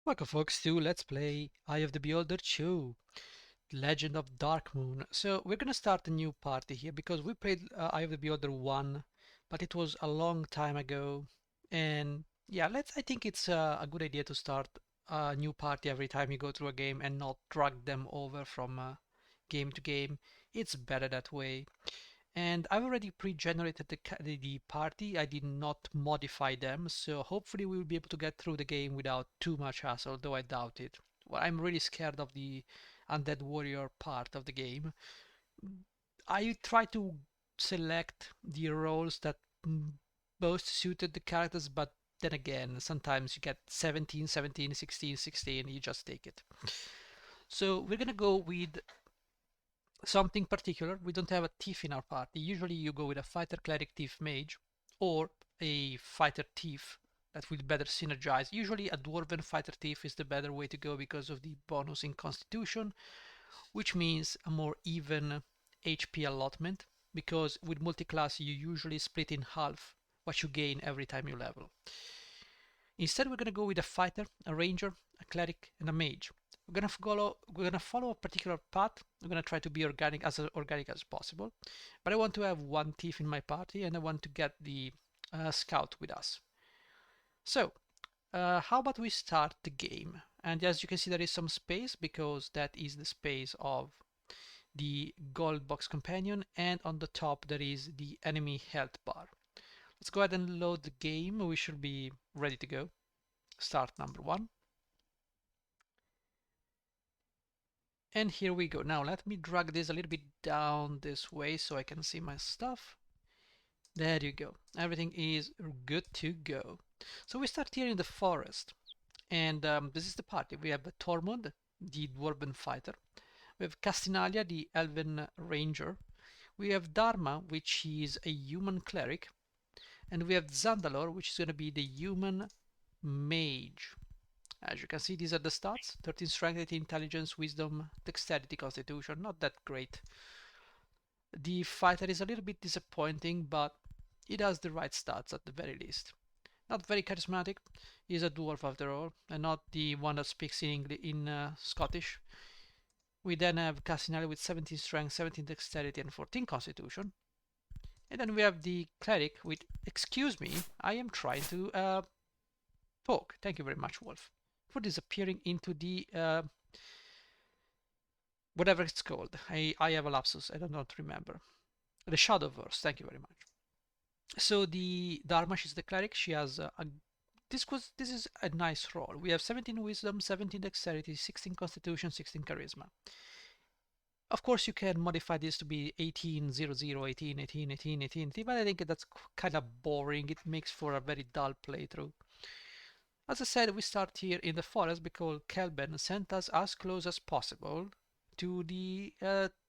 Welcome folks to Let's Play Eye of the Beholder 2, Legend of Darkmoon. So we're gonna start a new party here because we played Eye of the Beholder 1, but it was a long time ago. And yeah, I think it's a good idea to start a new party every time you go through a game and not drag them over from game to game. It's better that way. And I've already pre-generated the party. I did not modify them, so hopefully we will be able to get through the game without too much hassle, though I doubt it. Well, I'm really scared of the undead warrior part of the game. I try to select the roles that most suited the characters, but then again, sometimes you get 17, 17, 16, 16, you just take it. So we're gonna go with something particular. We don't have a thief in our party. Usually you go with a fighter, cleric, thief, mage, or a fighter thief that will better synergize. Usually a dwarven fighter thief is the better way to go because of the bonus in constitution, which means a more even HP allotment, because with multiclass you usually split in half what you gain every time you level. Instead, we're going to go with a fighter, a ranger, a cleric, and a mage. We're gonna follow a particular path. We're gonna try to be organic as possible. But I want to have one thief in my party, and I want to get the scout with us. So, how about we start the game? And as you can see, there is some space because that is the space of the gold box companion, and on the top there is the enemy health bar. Let's go ahead and load the game. We should be ready to go. Start number 1. And here we go. Now let me drag this a little bit down this way so I can see my stuff. There you go. Everything is good to go. So we start here in the forest. And this is the party. We have Tormund, the dwarven fighter. We have Castinalia, the elven ranger. We have Dharma, which is a human cleric. And we have Zandalor, which is going to be the human mage. As you can see, these are the stats: 13 strength, 18 intelligence, wisdom, dexterity, constitution. Not that great. The fighter is a little bit disappointing, but he has the right stats at the very least. Not very charismatic. He's a dwarf after all, and not the one that speaks in Scottish. We then have Cassinelli with 17 strength, 17 dexterity, and 14 constitution. And then we have the cleric with, excuse me, I am trying to talk. Thank you very much, Wolf, for disappearing into the whatever it's called. I have a lapsus. I don't remember. The Shadowverse. Thank you very much. So the Dharma, she's the cleric. She has this is a nice roll. We have 17 wisdom, 17 dexterity, 16 constitution, 16 charisma. Of course, you can modify this to be 18, 0, 0, 18, 18, 18, 18, 18, but I think that's kind of boring. It makes for a very dull playthrough. As I said, we start here in the forest because Kelben sent us as close as possible to the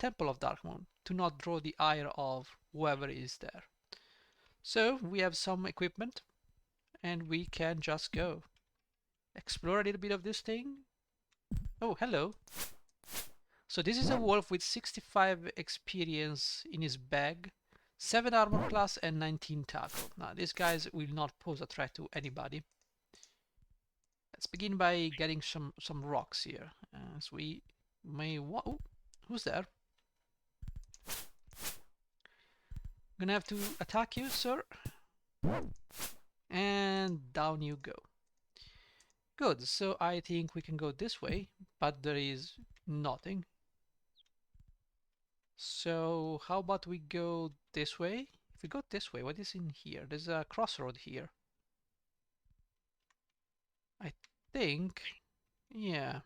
Temple of Darkmoon to not draw the ire of whoever is there. So we have some equipment and we can just go explore a little bit of this thing. Oh, hello. So this is a wolf with 65 experience in his bag, 7 armor class and 19 tackle. Now these guys will not pose a threat to anybody. Let's begin by getting some rocks here, as we may want. Who's there? Gonna have to attack you, sir. And down you go. Good, so I think we can go this way, but there is nothing. So how about we go this way? If we go this way, what is in here? There's a crossroad here. I think, yeah.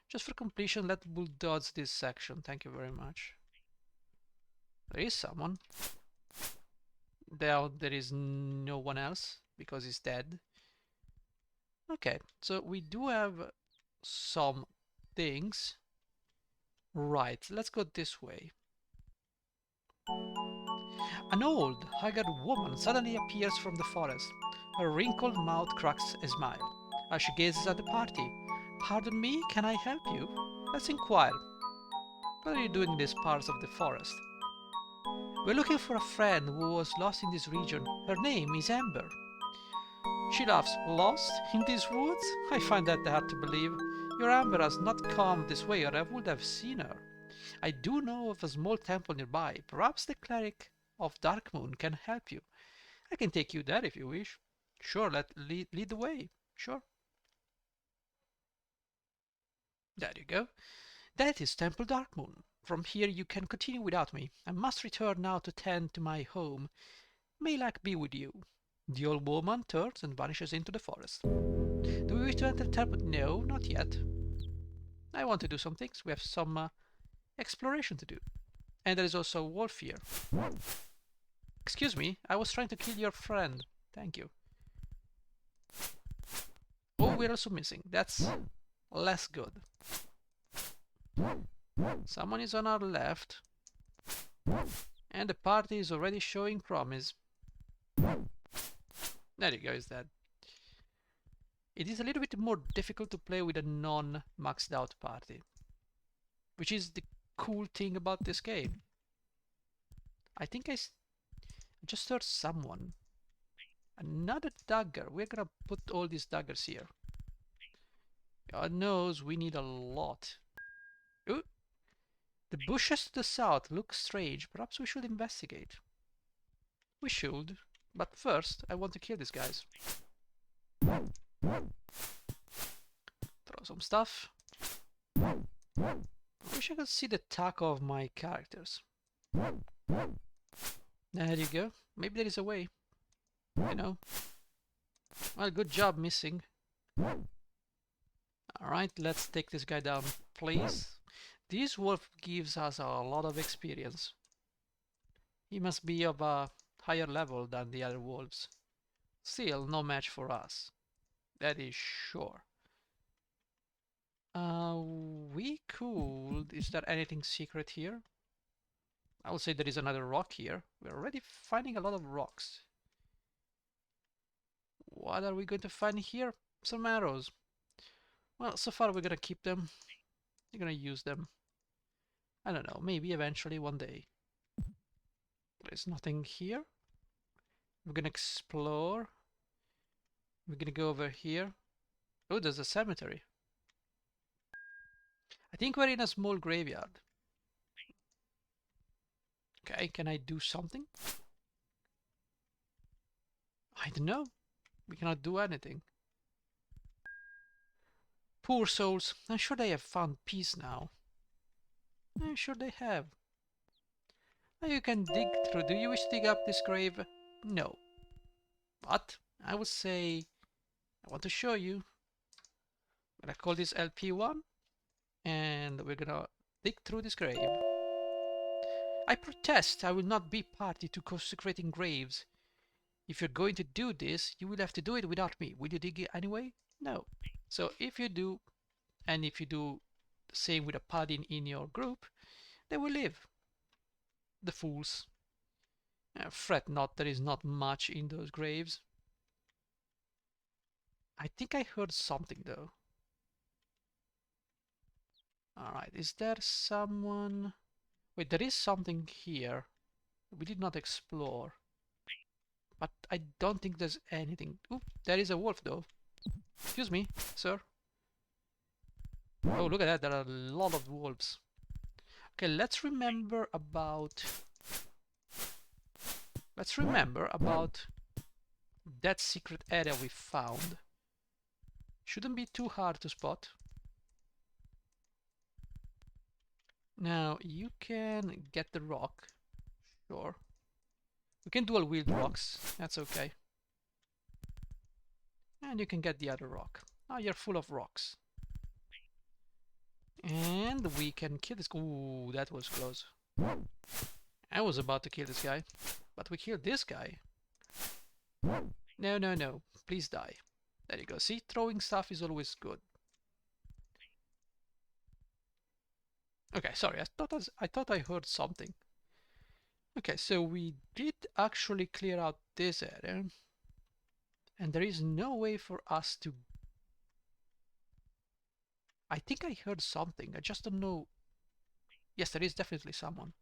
Just for completion, let's bulldoze this section. Thank you very much. There is someone. There is no one else because he's dead. Okay, so we do have some things. Right, let's go this way. An old, haggard woman suddenly appears from the forest. Her wrinkled mouth cracks a smile as she gazes at the party. Pardon me, can I help you? Let's inquire. What are you doing in these parts of the forest? We're looking for a friend who was lost in this region. Her name is Amber. She laughs. Lost? In these woods? I find that hard to believe. Your Amber has not come this way or I would have seen her. I do know of a small temple nearby. Perhaps the cleric of Darkmoon can help you. I can take you there if you wish. Sure, lead the way. Sure. There you go. That is Temple Darkmoon. From here you can continue without me. I must return now to tend to my home. May luck be with you. The old woman turns and vanishes into the forest. Do we wish to enter the temple? No, not yet. I want to do some things. We have some exploration to do. And there is also a wolf here. Excuse me, I was trying to kill your friend. Thank you. Oh, we're also missing. That's less good. Someone is on our left. And the party is already showing promise. There you go, is that. It is a little bit more difficult to play with a non-maxed out party. Which is the cool thing about this game. I think I just heard someone. Another dagger. We're gonna put all these daggers here. God knows we need a lot. Ooh. The bushes to the south look strange. Perhaps we should investigate. We should. But first, I want to kill these guys. Throw some stuff. I wish I could see the attack of my characters. There you go. Maybe there is a way. You know. Well, good job missing. Alright, let's take this guy down, please. This wolf gives us a lot of experience. He must be of a higher level than the other wolves. Still, no match for us. That is sure. We could... Is there anything secret here? I would say there is another rock here. We're already finding a lot of rocks. What are we going to find here? Some arrows. Well, so far we're gonna keep them. We're gonna use them. I don't know, maybe eventually one day. There's nothing here. We're gonna explore. We're gonna go over here. Oh, there's a cemetery. I think we're in a small graveyard. Okay, can I do something? I don't know. We cannot do anything. Poor souls. I'm sure they have found peace now. I'm sure they have. Now you can dig through. Do you wish to dig up this grave? No. But I would say I want to show you. I'm gonna call this Ep.1 and we're gonna dig through this grave. I protest. I will not be party to consecrating graves. If you're going to do this, you will have to do it without me. Will you dig it anyway? No. So if you do, and if you do the same with a paladin in your group, they will live. The fools. Fret not, there is not much in those graves. I think I heard something though. Alright, is there someone... Wait, there is something here. We did not explore. But I don't think there's anything. Oop, there is a wolf though. Excuse me, sir. Oh, look at that, there are a lot of wolves. Okay, let's remember about that secret area we found. Shouldn't be too hard to spot. Now, you can get the rock. Sure. We can dual wield rocks. That's okay. And you can get the other rock. Now you're full of rocks. And we can kill this. Ooh, that was close. I was about to kill this guy. But we killed this guy. No, no, no. Please die. There you go. See, throwing stuff is always good. Okay, sorry. I thought I heard something. Okay, so we did actually clear out this area. And there is no way for us to... I think I heard something. I just don't know. Yes, there is definitely someone.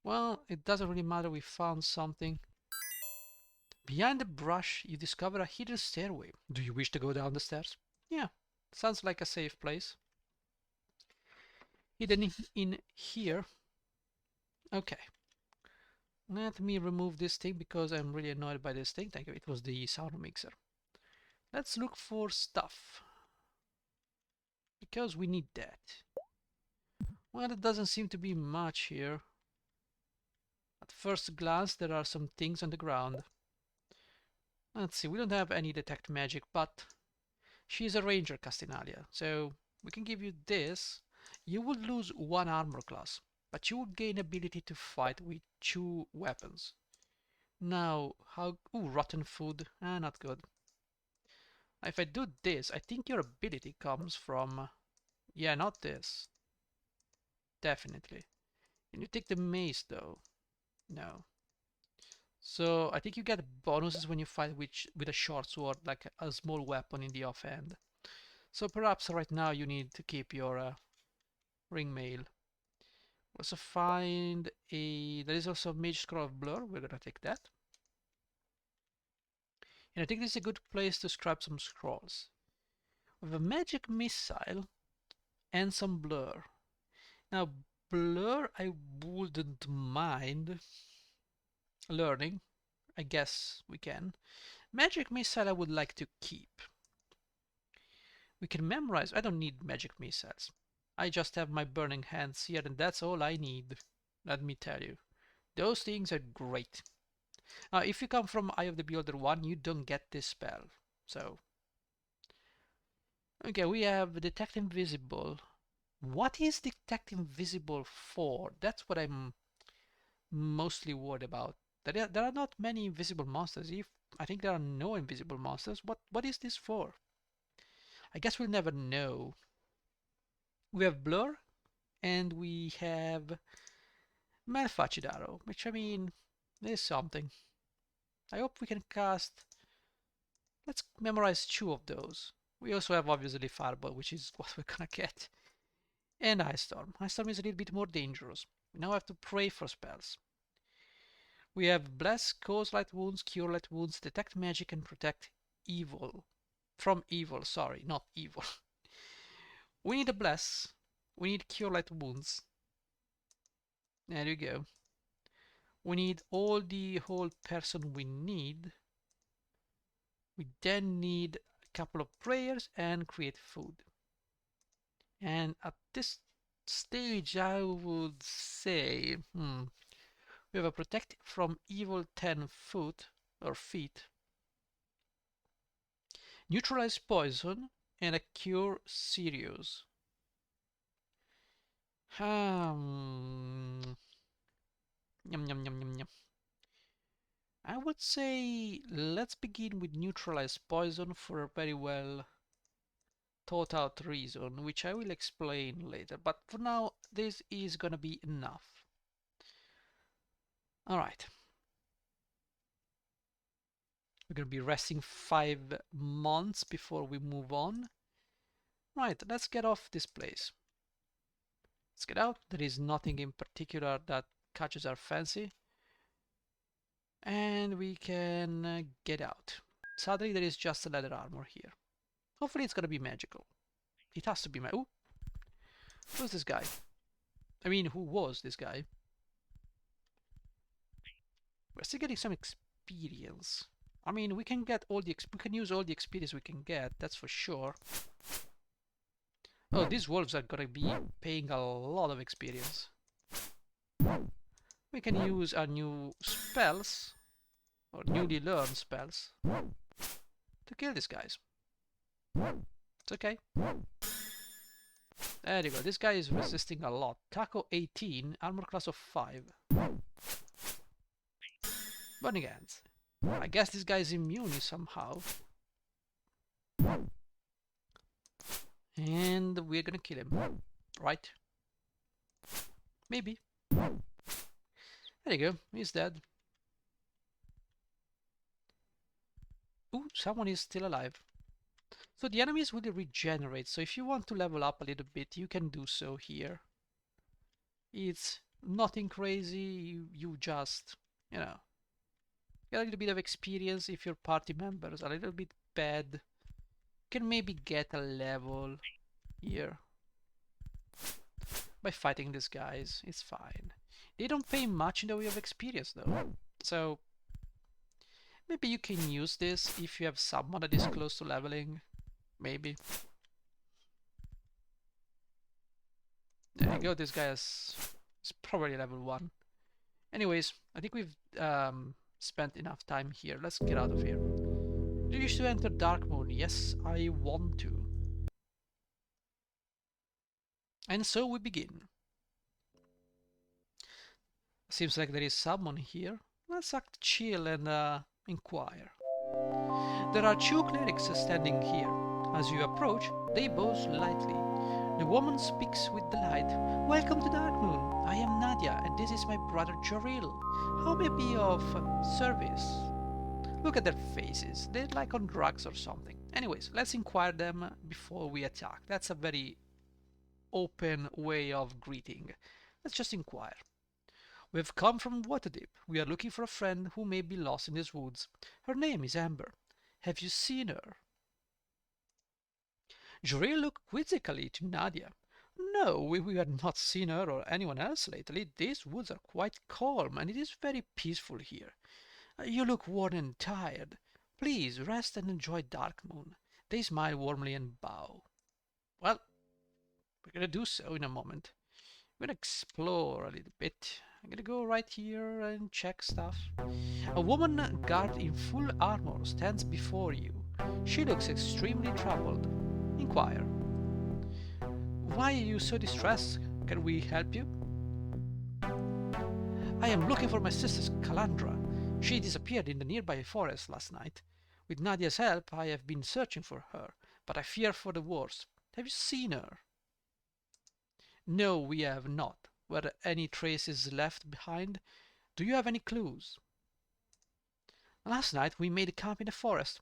Well, it doesn't really matter. We found something. Behind the brush, you discover a hidden stairway. Do you wish to go down the stairs? Yeah, sounds like a safe place. Hidden in here. Okay. Let me remove this thing because I'm really annoyed by this thing. Thank you. It was the sound mixer. Let's look for stuff. Because we need that. Well, it doesn't seem to be much here. At first glance, there are some things on the ground. Let's see, we don't have any detect magic, but she's a ranger, Castinalia, so we can give you this. You would lose one armor class, but you would gain ability to fight with two weapons. Now, how... Ooh, rotten food. Not good. If I do this, I think your ability comes from... Yeah, not this. Definitely. Can you take the mace, though? No. So I think you get bonuses when you fight with a short sword, like a small weapon in the offhand. So perhaps right now you need to keep your ring mail. Also find a... There is also a mage scroll of blur. We're gonna take that. And I think this is a good place to scrap some scrolls. With a magic missile and some blur. Now blur I wouldn't mind learning. I guess we can. Magic missile I would like to keep. We can memorize. I don't need magic missiles. I just have my burning hands here and that's all I need. Let me tell you. Those things are great. If you come from Eye of the Beholder 1, you don't get this spell. So, okay, we have Detect Invisible. What is Detect Invisible for? That's what I'm mostly worried about. There are not many invisible monsters. If I think there are no invisible monsters. What is this for? I guess we'll never know. We have Blur and we have Malfacid Arrow, which I mean is something. I hope we can cast... Let's memorize two of those. We also have obviously Fireball, which is what we're gonna get. And Ice Storm. Ice Storm is a little bit more dangerous. We now have to pray for spells. We have Bless, Cause Light Wounds, Cure Light Wounds, Detect Magic, and Protect Evil. From evil, sorry, not evil. We need a Bless. We need Cure Light Wounds. There you go. We need all the whole person we need. We then need a couple of prayers and create food. And at this stage, I would say, we have a protect from evil 10 foot or feet, neutralize poison, and a cure serious. Yum, yum, yum, yum, yum. I would say let's begin with neutralize poison for a very well thought out reason, which I will explain later. But for now, this is gonna be enough. All right. We're gonna be resting 5 months before we move on. Right, let's get off this place. Let's get out. There is nothing in particular that catches our fancy. And we can get out. Sadly, there is just a leather armor here. Hopefully it's gonna be magical. It has to be Ooh! Who's this guy? I mean, who was this guy? We're still getting some experience. I mean, we can get all the we can use all the experience we can get, that's for sure. Oh, these wolves are gonna be paying a lot of experience. We can use our new spells, or newly learned spells, to kill these guys. It's okay. There you go. This guy is resisting a lot. Taco 18, armor class of 5. Burning hands. I guess this guy is immune somehow. And we're gonna kill him. Right? Maybe. There you go. He's dead. Ooh, someone is still alive. So the enemies will regenerate. So if you want to level up a little bit, you can do so here. It's nothing crazy. You just, you know, Get a little bit of experience if your party members are a little bit bad. Can maybe get a level here by fighting these guys. It's fine. They don't pay much in the way of experience though. So maybe you can use this if you have someone that is close to leveling. Maybe. There you go, this guy is probably level 1. Anyways, I think we've spent enough time here. Let's get out of here. Do you wish to enter Darkmoon? Yes, I want to. And so we begin. Seems like there is someone here. Let's act chill and inquire. There are 2 clerics standing here. As you approach, they bow slightly. The woman speaks with delight. Welcome to Darkmoon. I am Nadia, and this is my brother Joril. How may I be of service? Look at their faces. They're like on drugs or something. Anyways, let's inquire them before we attack. That's a very open way of greeting. Let's just inquire. We've come from Waterdeep. We are looking for a friend who may be lost in these woods. Her name is Amber. Have you seen her? Joril looked quizzically to Nadia. No, we have not seen her or anyone else lately. These woods are quite calm, and it is very peaceful here. You look worn and tired. Please rest and enjoy Darkmoon. They smile warmly and bow. Well, we're gonna do so in a moment. We're gonna explore a little bit. I'm gonna go right here and check stuff. A woman garbed in full armor stands before you. She looks extremely troubled. Inquire. Why are you so distressed? Can we help you? I am looking for my sister Calandra. She disappeared in the nearby forest last night. With Nadia's help, I have been searching for her, but I fear for the worst. Have you seen her? No, we have not. Were there any traces left behind? Do you have any clues? Last night we made camp in the forest.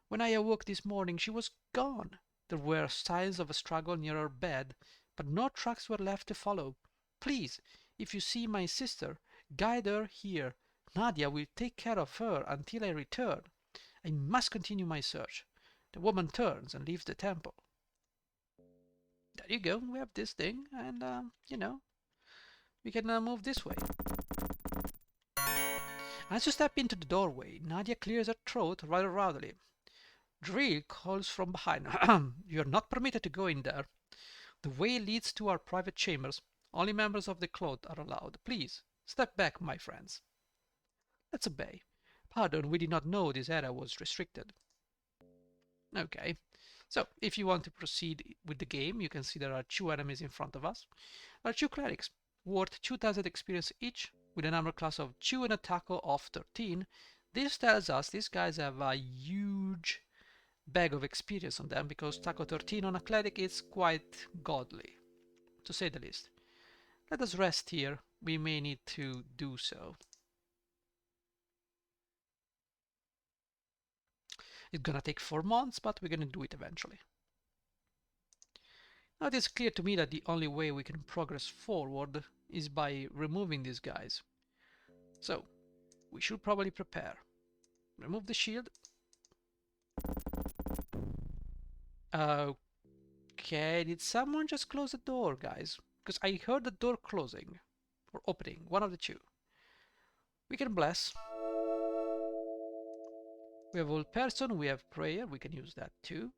When I awoke this morning, she was gone. There were signs of a struggle near her bed, but no tracks were left to follow. Please, if you see my sister, guide her here. Nadia will take care of her until I return. I must continue my search. The woman turns and leaves the temple. There you go. We have this thing, and we can move this way. As you step into the doorway, Nadia clears her throat rather loudly. Drill calls from behind. You're not permitted to go in there. The way leads to our private chambers. Only members of the cloth are allowed. Please, step back, my friends. Let's obey. Pardon, we did not know this area was restricted. Okay. So, if you want to proceed with the game, you can see there are 2 enemies in front of us. There are 2 clerics, worth 2000 experience each, with an armor class of 2 and a tackle of 13. This tells us these guys have a huge bag of experience on them, because tackle 13 on a cleric is quite godly, to say the least. Let us rest here. We may need to do so. It's gonna take 4 months, but we're gonna do it eventually. Now it is clear to me that the only way we can progress forward is by removing these guys. So, we should probably prepare. Remove the shield. Okay, did someone just close the door, guys? Because I heard the door closing. Or opening, one of the 2. We can bless. We have old person, we have prayer, we can use that too.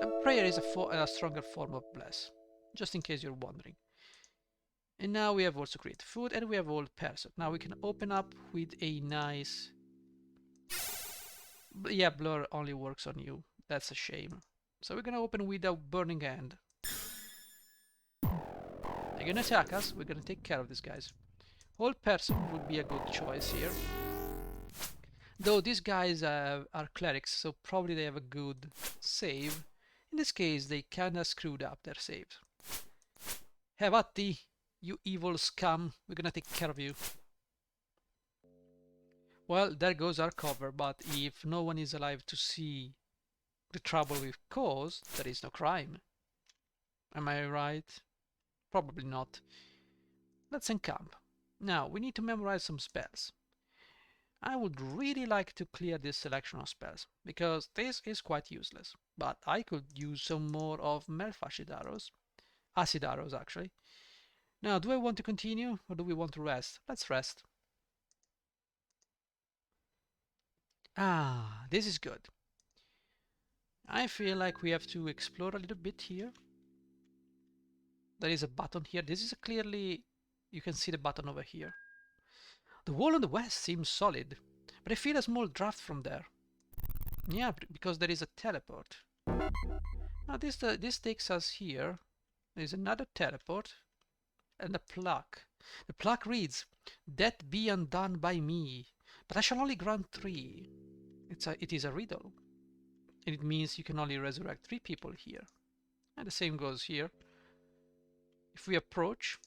And prayer is a stronger form of bless, just in case you're wondering. And now we have also create food, and we have old person. Now we can open up with a nice... Yeah, blur only works on you. That's a shame. So we're gonna open with a burning hand. They're gonna attack us. We're gonna take care of these guys. Old person would be a good choice here. Though these guys are clerics, so probably they have a good save. In this case, they kinda screwed up their save. Have at thee, you evil scum. We're gonna take care of you. Well, there goes our cover, but if no one is alive to see the trouble we've caused, there is no crime. Am I right? Probably not. Let's encamp. Now, we need to memorize some spells. I would really like to clear this selection of spells, because this is quite useless. But I could use some more of Melfacid arrows. Acid arrows, actually. Now, do I want to continue, or do we want to rest? Let's rest. Ah, this is good. I feel like we have to explore a little bit here. There is a button here. This is clearly, you can see the button over here. The wall on the west seems solid, but I feel a small draft from there. Yeah, because there is a teleport. Now this takes us here. There is another teleport and a plaque. The plaque reads, "Death be undone by me, but I shall only grant 3." It is a riddle, and it means you can only resurrect 3 people here. And the same goes here. If we approach,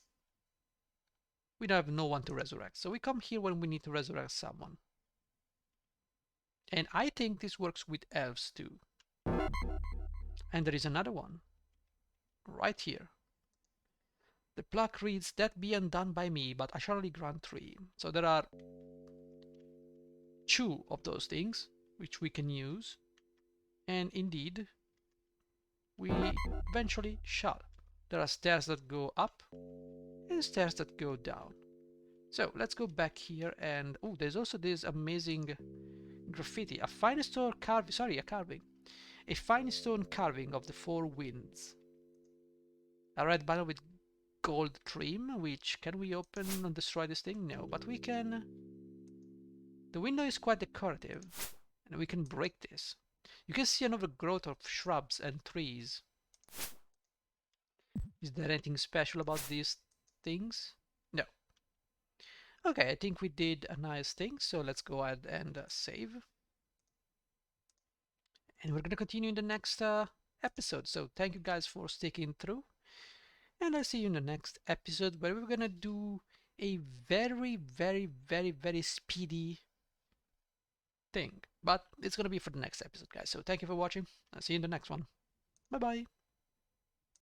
we don't have no one to resurrect. So we come here when we need to resurrect someone. And I think this works with elves too. And there is another one right here. The plaque reads, "That be undone by me, but I shall only grant 3." So there are 2 of those things which we can use. And indeed, we eventually shall. There are stairs that go up and stairs that go down. So let's go back here and oh, there's also this amazing graffiti. A fine stone carving, sorry, a carving. A fine stone carving of the 4 winds. A red banner with gold trim, which can we open and destroy this thing? No, but we can. The window is quite decorative and we can break this. You can see an overgrowth of shrubs and trees. Is there anything special about these things? No. Okay, I think we did a nice thing, so let's go ahead and save. And we're going to continue in the next episode. So thank you guys for sticking through. And I'll see you in the next episode where we're going to do a very, very, very, very speedy thing. But it's going to be for the next episode, guys. So thank you for watching. I'll see you in the next one. Bye-bye.